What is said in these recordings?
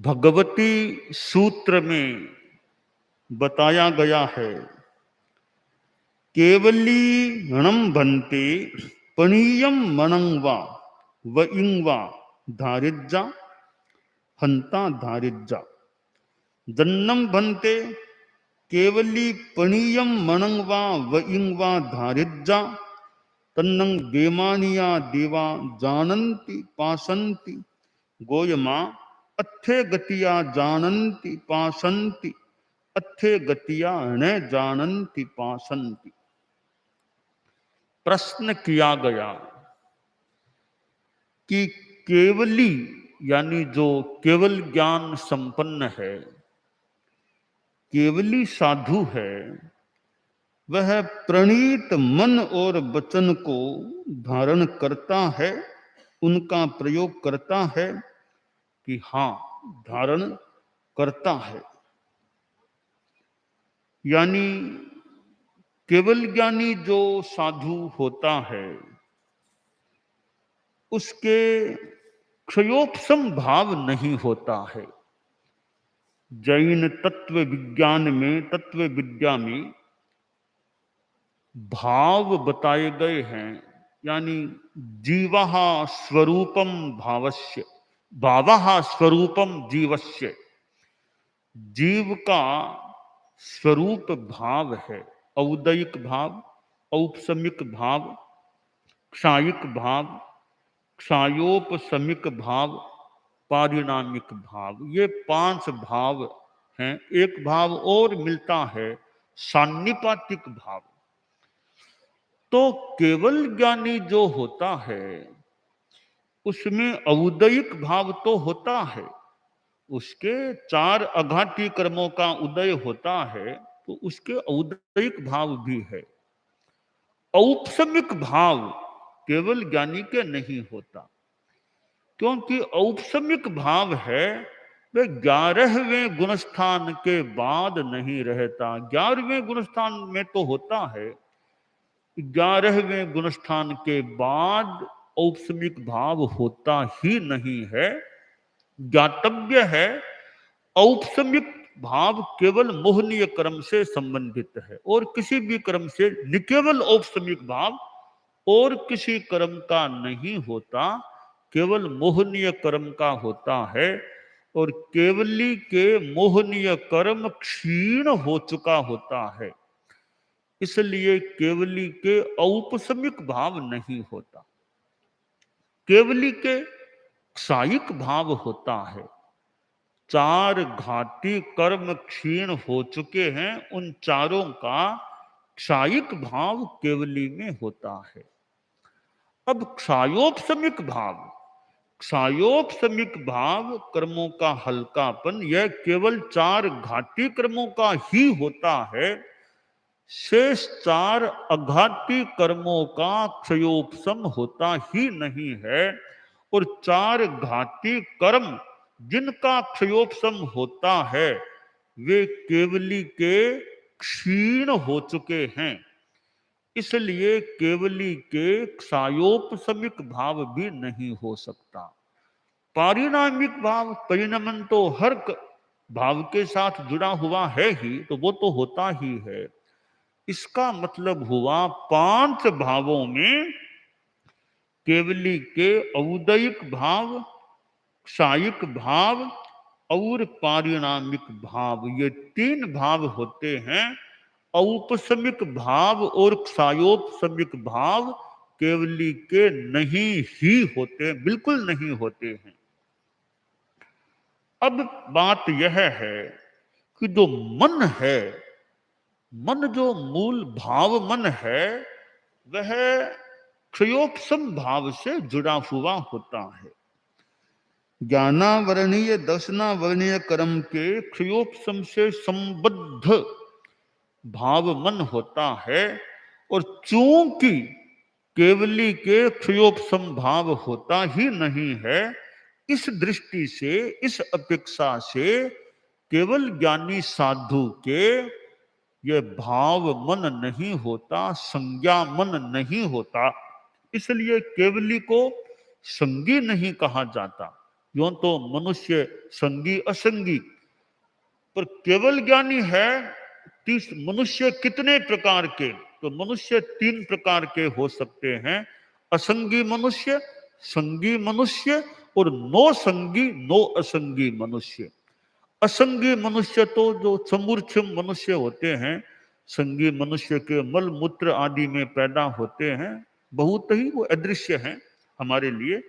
भगवती सूत्र में बताया गया है, केवली णम भन्ते पणीयम मनंगवा व इंगवा धारिज्जा हंता धारिज्जा। जन्नम भन्ते केवली पणीयम मनंगवा व इंगवा धारिज्जा तन्नं बेमानिया देवा जानन्ति पासन्ति गोयमा अथे गतिया जानन्ति पासन्ति अथे गतिया न जानन्ति पासन्ति। प्रश्न किया गया कि केवली यानी जो केवल ज्ञान संपन्न है, केवली साधु है, वह प्रणीत मन और वचन को धारण करता है, उनका प्रयोग करता है कि हाँ धारण करता है। यानी केवल ज्ञानी जो साधु होता है उसके क्षयोपशम भाव नहीं होता है। जैन तत्व विज्ञान में, तत्व विद्या में भाव बताए गए हैं, यानी जीवः स्वरूपम भावस्य, भावः स्वरूपम जीवस्य। जीव का स्वरूप भाव है, औदयिक भाव, औपशमिक भाव, क्षायिक भाव, क्षायोपशमिक भाव, पारिणामिक भाव। ये 5 भाव हैं। एक भाव और मिलता है, सान्निपातिक भाव। तो केवल ज्ञानी जो होता है उसमें औदयिक भाव तो होता है, उसके 4 अघाती कर्मों का उदय होता है, तो उसके औदयिक भाव भी है। औपशमिक भाव केवल ज्ञानी के नहीं होता, क्योंकि औपशमिक भाव है वह 11वें गुणस्थान के बाद नहीं रहता। 11वें गुणस्थान में तो होता है, 11वें गुणस्थान के बाद औपशमिक भाव होता ही नहीं है। ज्ञातव्य है औपशमिक भाव केवल मोहनीय कर्म से संबंधित है, और किसी भी कर्म से निकेवल औपशमिक भाव और किसी कर्म का नहीं होता, केवल मोहनीय कर्म का होता है। और केवली के मोहनीय कर्म क्षीण हो चुका होता है, इसलिए केवली के औपशमिक भाव नहीं होता। केवली के क्षायिक भाव होता है। 4 घाती कर्म क्षीण हो चुके हैं, उन चारों का क्षायिक भाव केवली में होता है। अब क्षायोपशमिक भाव, क्षायोपशमिक भाव कर्मों का हल्कापन, यह केवल 4 घाती कर्मों का ही होता है। शेष 4 अघाती कर्मों का क्षयोपशम होता ही नहीं है। और 4 घाती कर्म जिनका क्षयोपशम होता है वे केवली के क्षीण हो चुके हैं, इसलिए केवली के क्षायोपशमिक भाव भी नहीं हो सकता। पारिणामिक भाव, परिणमन तो हर भाव के साथ जुड़ा हुआ है ही, तो वो तो होता ही है। इसका मतलब हुआ 5 भावों में केवली के औदयिक भाव, क्षायिक भाव और पारिणामिक भाव, ये 3 भाव होते हैं। औपशमिक भाव और क्षायोपशमिक भाव केवली के नहीं ही होते, बिल्कुल नहीं होते हैं। अब बात यह है कि जो मन है, मन जो मूल भाव मन है, वह क्षयोपशम भाव से जुड़ा हुआ होता है। ज्ञानावरणीय दर्शनावरणीय कर्म के क्षयोपशम से संबद्ध भाव मन होता है, और चूंकि केवली के क्षयोपशम भाव होता ही नहीं है, इस दृष्टि से, इस अपेक्षा से केवल ज्ञानी साधु के यह भाव मन नहीं होता, संज्ञा मन नहीं होता, इसलिए केवली को संगी नहीं कहा जाता। यूं तो मनुष्य संगी असंगी, पर केवल ज्ञानी है। तीस मनुष्य कितने प्रकार के? तो मनुष्य तीन प्रकार के हो सकते हैं, असंगी मनुष्य, संगी मनुष्य और नो संगी नो असंगी मनुष्य। असंगी मनुष्य तो जो समूर्छिम मनुष्य होते हैं, संगी मनुष्य के मल मूत्र आदि में पैदा होते हैं, बहुत ही वो अदृश्य हैं हमारे लिए।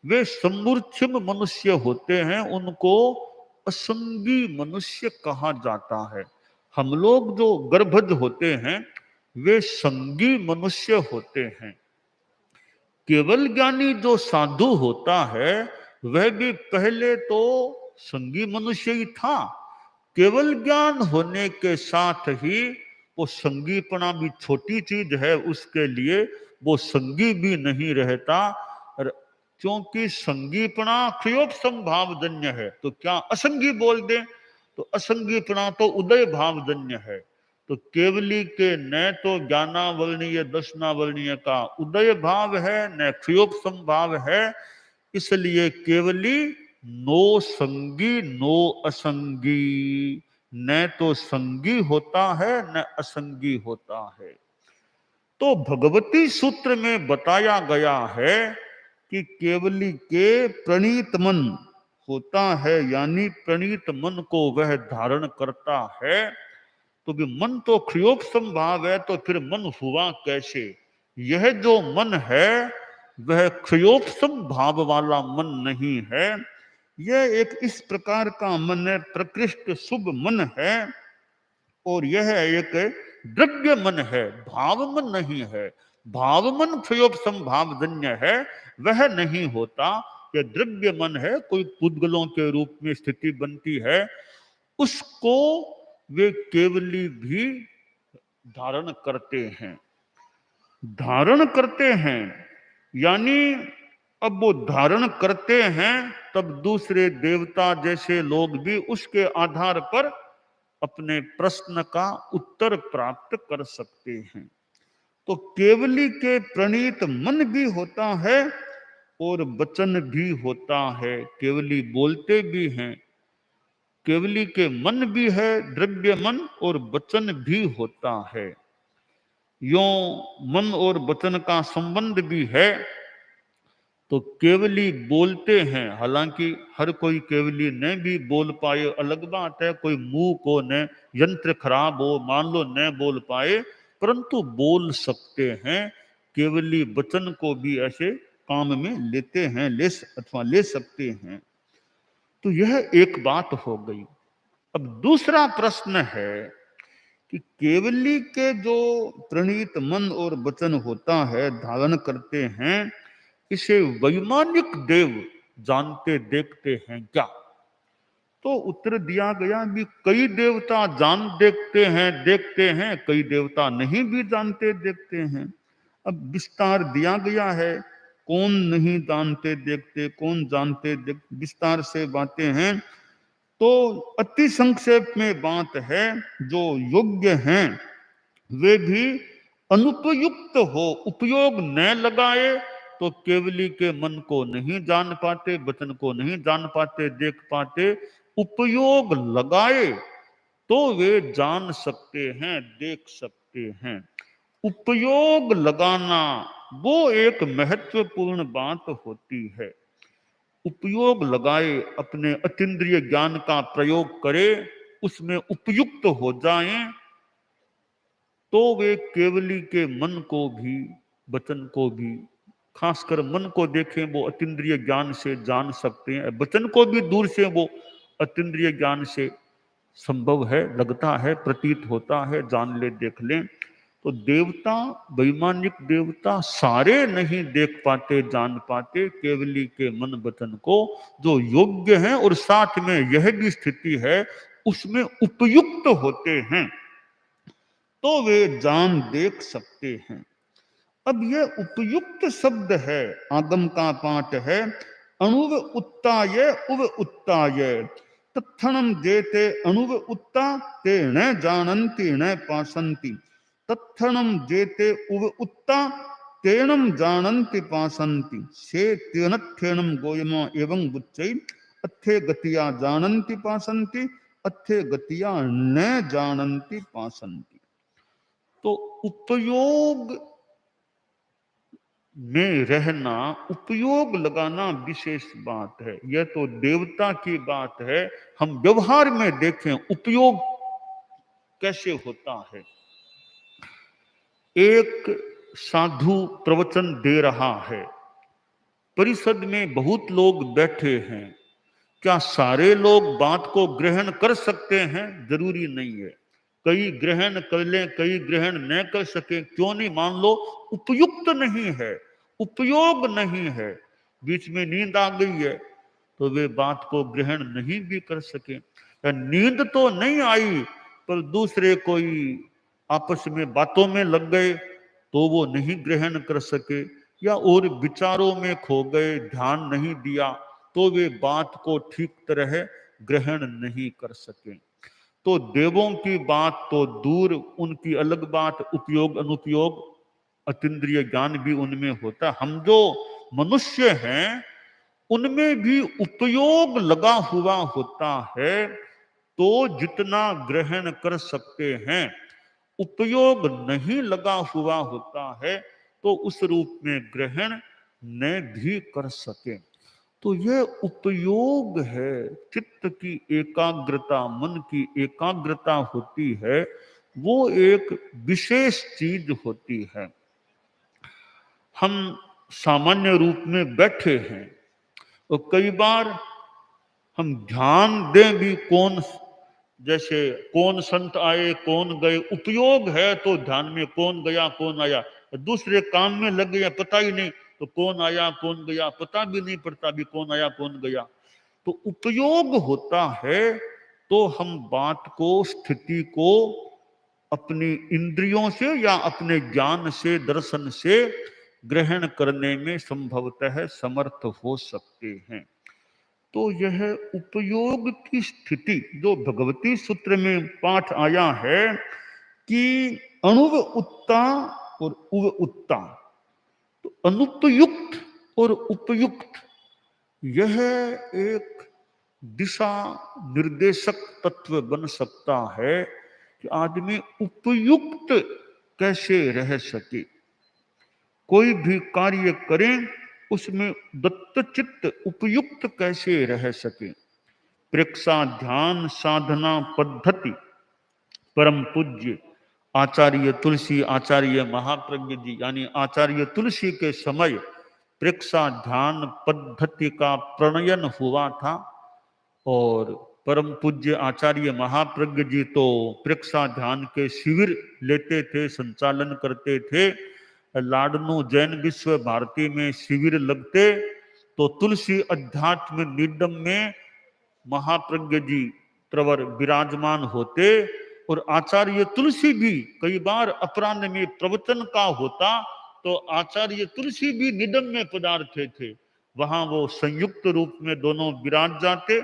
वे समूर्छिम मनुष्य होते हैं, उनको असंगी मनुष्य कहा जाता है। हम लोग जो गर्भज होते हैं वे संगी मनुष्य होते हैं। केवल ज्ञानी जो साधु होता है वह भी पहले तो संगी मनुष्य ही था। केवल ज्ञान होने के साथ ही वो संगीपना भी छोटी चीज है उसके लिए, वो संगी भी नहीं रहता। क्योंकि संगीपना क्षयोप संभावजन्य है, तो क्या असंगी बोल दे? तो असंगीपना तो उदय भावजन्य है। तो केवली के न तो ज्ञानावर्णीय दर्शनावर्णीय का उदय भाव है, न क्षयोप संभाव है। इसलिए केवली नो संगी नो असंगी, न तो संगी होता है न असंगी होता है। तो भगवती सूत्र में बताया गया है कि केवली के प्रणीत मन होता है, यानी प्रणीत मन को वह धारण करता है। तो भी मन तो क्षयोप संभाव है, तो फिर मन हुआ कैसे? यह जो मन है वह क्षयोप संभाव वाला मन नहीं है। यह एक इस प्रकार का मन है, प्रकृष्ट शुभ मन है, और यह एक द्रव्य मन है, भाव मन नहीं है। भाव मन क्षयोप संभावजन्य है, वह नहीं होता। यह द्रव्य मन है, कोई पुद्गलों के रूप में स्थिति बनती है, उसको वे केवली भी धारण करते हैं। धारण करते हैं यानी अब वो धारण करते हैं, तब दूसरे देवता जैसे लोग भी उसके आधार पर अपने प्रश्न का उत्तर प्राप्त कर सकते हैं। तो केवली के प्रणीत मन भी होता है और वचन भी होता है। केवली बोलते भी हैं, केवली के मन भी है, द्रव्य मन, और वचन भी होता है। यो मन और वचन का संबंध भी है। तो केवली बोलते हैं, हालांकि हर कोई केवली न भी बोल पाए अलग बात है। कोई मुंह को न यंत्र खराब हो मान लो न बोल पाए, परंतु बोल सकते हैं। केवली वचन को भी ऐसे काम में लेते हैं, अथवा ले सकते हैं। तो यह एक बात हो गई। अब दूसरा प्रश्न है कि केवली के जो प्रणीत मन और वचन होता है, धारण करते हैं, इसे वैमानिक देव जानते देखते हैं क्या? तो उत्तर दिया गया भी कई देवता देखते हैं, कई देवता नहीं भी जानते देखते हैं। अब विस्तार दिया गया है, कौन नहीं जानते देखते, कौन जानते देखते, विस्तार से बातें हैं। तो अति संक्षेप में बात है, जो योग्य हैं वे भी अनुपयुक्त हो, उपयोग न लगाए तो केवली के मन को नहीं जान पाते, वचन को नहीं जान पाते, देख पाते। उपयोग लगाए तो वे जान सकते हैं, देख सकते हैं। उपयोग लगाना वो एक महत्वपूर्ण बात होती है। उपयोग लगाए, अपने अतीन्द्रिय ज्ञान का प्रयोग करे, उसमें उपयुक्त हो जाएं, तो वे केवली के मन को भी वचन को भी, खासकर मन को देखें वो अतीन्द्रिय ज्ञान से जान सकते हैं, वचन को भी दूर से वो अतीन्द्रिय ज्ञान से संभव है, लगता है, प्रतीत होता है, जान ले देख लें। तो देवता, वैमानिक देवता सारे नहीं देख पाते, जान पाते केवली के मन वचन को। जो योग्य हैं और साथ में यह भी स्थिति है उसमें उपयुक्त होते हैं, तो वे जान देख सकते हैं। अब यह उपयुक्त शब्द है, आगम का पाठ है, अणुव उत्ताय उव उत्ताय तत्थणम जेते अणुव उत्ता ते न जानन्ति न पासन्ति। तत्थणम जेते उव उत्ता, तेणम जानन्ति पासन्ति से तेनथेणम गोयम एवं बुच्चै अथे गतिया जानन्ति पासन्ति अथे गतिया न जानन्ति पासन्ति। तो उपयोग में रहना, उपयोग लगाना विशेष बात है। यह तो देवता की बात है। हम व्यवहार में देखें उपयोग कैसे होता है। एक साधु प्रवचन दे रहा है, परिषद में बहुत लोग बैठे हैं। क्या सारे लोग बात को ग्रहण कर सकते हैं? जरूरी नहीं है। कई ग्रहण कर लें, कई ग्रहण न कर सके, क्यों नहीं? मान लो उपयुक्त नहीं है, उपयोग नहीं है, बीच में नींद आ गई है, तो वे बात को ग्रहण नहीं भी कर सके। नींद तो नहीं आई पर दूसरे कोई आपस में बातों में लग गए तो वो नहीं ग्रहण कर सके, या और विचारों में खो गए, ध्यान नहीं दिया, तो वे बात को ठीक तरह ग्रहण नहीं कर सके। तो देवों की बात तो दूर, उनकी अलग बात, उपयोग अनुपयोग अतीन्द्रिय ज्ञान भी उनमें होता। हम जो मनुष्य हैं उनमें भी उपयोग लगा हुआ होता है, तो जितना ग्रहण कर सकते हैं। उपयोग नहीं लगा हुआ होता है तो उस रूप में ग्रहण न भी कर सके। तो यह उपयोग है। चित्त की एकाग्रता, मन की एकाग्रता होती है, वो एक विशेष चीज होती है। हम सामान्य रूप में बैठे हैं और कई बार हम ध्यान दें भी, कौन, जैसे कौन संत आए कौन गए, उपयोग है तो ध्यान में कौन गया कौन आया। दूसरे काम में लग गया, पता ही नहीं, तो कौन आया कौन गया पता भी नहीं पड़ता भी, कौन आया कौन गया। तो उपयोग होता है तो हम बात को, स्थिति को अपनी इंद्रियों से या अपने ज्ञान से, दर्शन से ग्रहण करने में संभवतः समर्थ हो सकते हैं। तो यह उपयोग की स्थिति जो भगवती सूत्र में पाठ आया है कि अणुव उत्ता और उव उत्ता, तो अनुपयुक्त और उपयुक्त, यह एक दिशा निर्देशक तत्व बन सकता है कि आदमी उपयुक्त कैसे रह सके। कोई भी कार्य करें उसमें दत्तचित्त उपयुक्त कैसे रह सके। प्रेक्षा ध्यान साधना पद्धति परम पूज्य आचार्य तुलसी, आचार्य महाप्रज्ञ जी यानी आचार्य तुलसी के समय प्रेक्षा ध्यान पद्धति का प्रणयन हुआ था। और परम पूज्य आचार्य महाप्रज्ञ जी तो प्रेक्षा ध्यान के शिविर लेते थे, संचालन करते थे। लाडनू जैन विश्व भारती में शिविर लगते तो तुलसी अध्यात्म निडम में महाप्रज्ञ जी प्रवर विराजमान होते। और आचार्य तुलसी भी कई बार अपराह्न में प्रवचन का होता तो आचार्य तुलसी भी निडम में पधारते थे। वहां वो संयुक्त रूप में दोनों विराज जाते।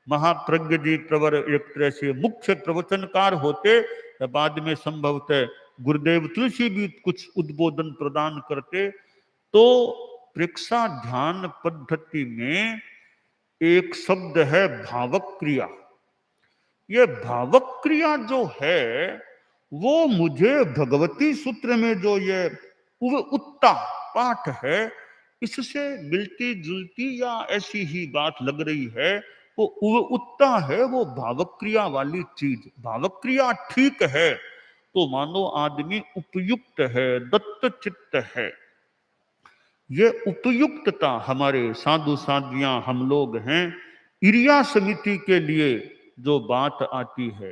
महाप्रज्ञ जी प्रवर एक तरह से मुख्य प्रवचनकार होते, बाद में संभवतः गुरुदेव तुलसी भी कुछ उद्बोधन प्रदान करते। तो प्रेक्षा ध्यान पद्धति में एक शब्द है भावक क्रिया। ये भावक क्रिया जो है वो मुझे भगवती सूत्र में जो ये उत्ता पाठ है इससे मिलती जुलती या ऐसी ही बात लग रही है। वो उत्ता है, वो भावक क्रिया वाली चीज। भावक क्रिया ठीक है तो मानो आदमी उपयुक्त है, दत्त चित्त है। ये उपयुक्तता हमारे साधु साध्वियां हम लोग हैं। इरिया समिति के लिए जो बात आती है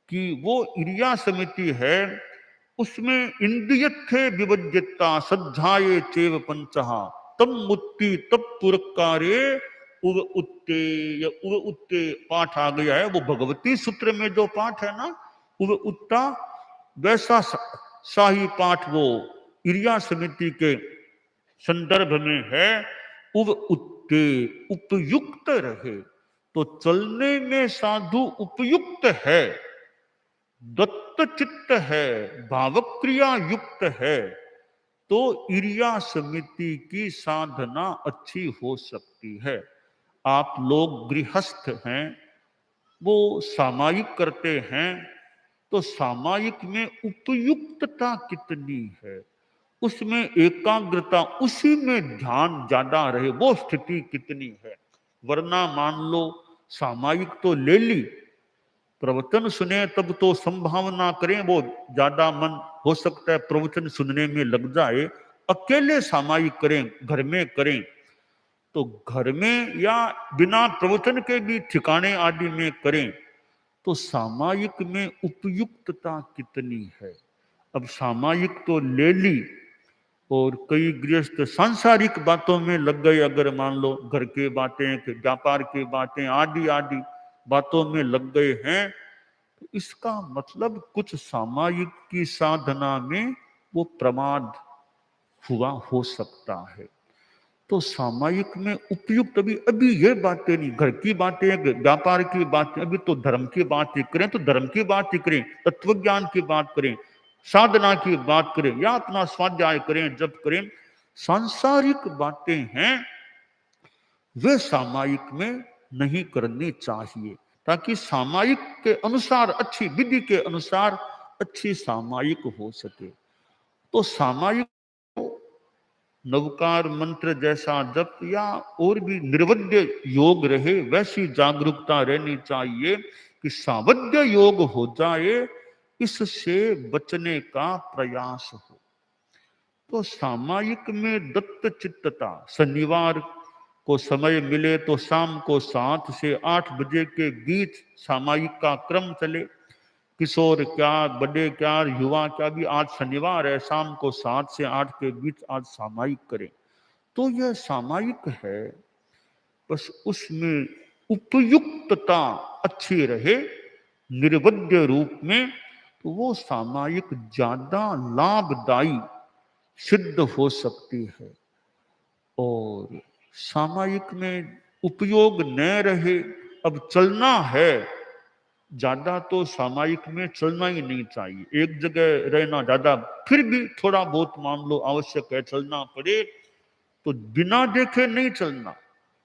कि वो इरिया समिति है, उसमें इंद्रियत्थे विवज्यता सज्जाये चेव पंचहा तम मुक्ति तप पुरकारे उव उत्ते, या उव उत्ते पाठ आ गया है। वो भगवती सूत्र में जो पाठ है ना उव उत्ता, वैसा शाही पाठ वो इरिया समिति के संदर्भ में है। उव उत्ते, उपयुक्त रहे। तो चलने में साधु उपयुक्त है, दत्त चित्त है, भावक्रिया युक्त है, तो इरिया समिति की साधना अच्छी हो सकती है। आप लोग गृहस्थ हैं, वो सामायिक करते हैं, तो सामायिक में उपयुक्तता कितनी है, उसमें एकाग्रता, उसी में ध्यान ज्यादा रहे, वो स्थिति कितनी है। वरना मान लो सामायिक तो ले ली, प्रवचन सुने तब तो संभावना करें, वो ज्यादा मन हो सकता है प्रवचन सुनने में लग जाए। अकेले सामायिक करें, घर में करें, तो घर में या बिना प्रवचन के भी ठिकाने आदि में करें, तो सामायिक में उपयुक्तता कितनी है। अब सामायिक तो ले ली और कई गृहस्थ सांसारिक बातों में लग गए, अगर मान लो घर के बातें, व्यापार की बातें आदि आदि बातों में लग गए हैं, तो इसका मतलब कुछ सामायिक की साधना में वो प्रमाद हुआ हो सकता है। तो सामायिक में उपयुक्त, अभी अभी ये बातें नहीं, घर की बातें, व्यापार की बातें, अभी तो धर्म की बात ही करें तो धर्म की बात ही करें, तत्व ज्ञान की बात करें, साधना की बात करें, या अपना स्वाध्याय करें, जप करें। सांसारिक बातें हैं वे सामायिक में नहीं करनी चाहिए, ताकि सामायिक के अनुसार, अच्छी विधि के अनुसार अच्छी सामायिक हो सके। तो सामायिक नवकार मंत्र जैसा जप या और भी निर्वध्य योग रहे, वैसी जागरूकता रहनी चाहिए कि सावध्य योग हो जाए, इससे बचने का प्रयास हो। तो सामायिक में दत्त चित्तता, शनिवार को समय मिले तो शाम को 7 से 8 बजे के बीच सामायिक का क्रम चले। किशोर क्या, बड़े क्या, युवा क्या, भी आज शनिवार है, शाम को 7 से 8 के बीच आज सामायिक करें। तो यह सामायिक है, बस उसमें उपयुक्तता अच्छी रहे निर्वध्य रूप में, तो वो सामायिक ज्यादा लाभदायी सिद्ध हो सकती है। और सामायिक में उपयोग न रहे, अब चलना है, ज्यादा तो सामायिक में चलना ही नहीं चाहिए, एक जगह रहना ज्यादा, फिर भी थोड़ा बहुत मान लो आवश्यक है चलना पड़े, तो बिना देखे नहीं चलना।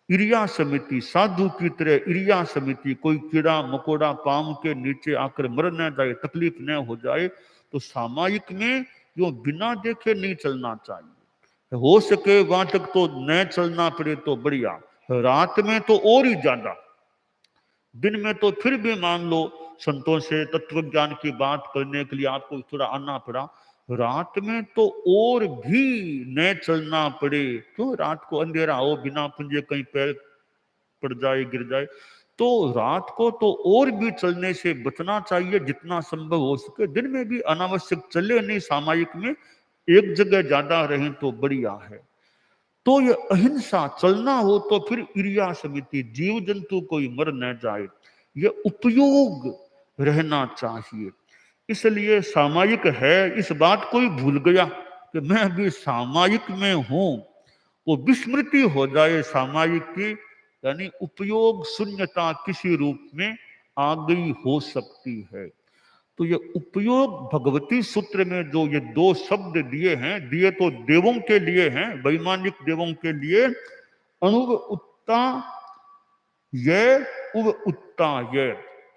इरिया समिति, साधु की तरह इरिया समिति, कोई कीड़ा मकोड़ा पाम के नीचे आकर मर न जाए, तकलीफ न हो जाए, तो सामायिक में यो बिना देखे नहीं चलना चाहिए। हो सके वहां तक तो न चलना पड़े तो बढ़िया, रात में तो और ही ज्यादा। दिन में तो फिर भी मान लो संतों से तत्व ज्ञान की बात करने के लिए आपको थोड़ा आना पड़ा, रात में तो और भी न चलना पड़े। क्यों, रात को अंधेरा हो, बिना पुंजे कहीं पैर पड़ जाए, गिर जाए, तो रात को तो और भी चलने से बचना चाहिए जितना संभव हो सके। दिन में भी अनावश्यक चले नहीं, सामायिक में एक जगह ज्यादा रहें तो बढ़िया है। तो ये अहिंसा चलना हो तो फिर इरिया समिति, जीव जंतु कोई मर न जाए, ये उपयोग रहना चाहिए। इसलिए सामायिक है, इस बात को ही भूल गया कि मैं अभी सामायिक में हूं, वो विस्मृति हो जाए सामायिक की, यानी उपयोग शून्यता किसी रूप में आ गई हो सकती है। तो ये उपयोग भगवती सूत्र में जो ये 2 शब्द दिए हैं, दिए तो देवों के लिए हैं, वैमानिक देवों के लिए, अणुव उत्ता ये, उव उत्ता ये,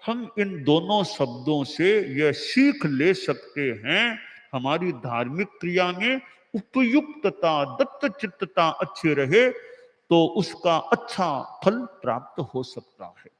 हम इन दोनों शब्दों से यह सीख ले सकते हैं, हमारी धार्मिक क्रिया में उपयुक्तता, दत्त चित्तता अच्छी रहे तो उसका अच्छा फल प्राप्त हो सकता है।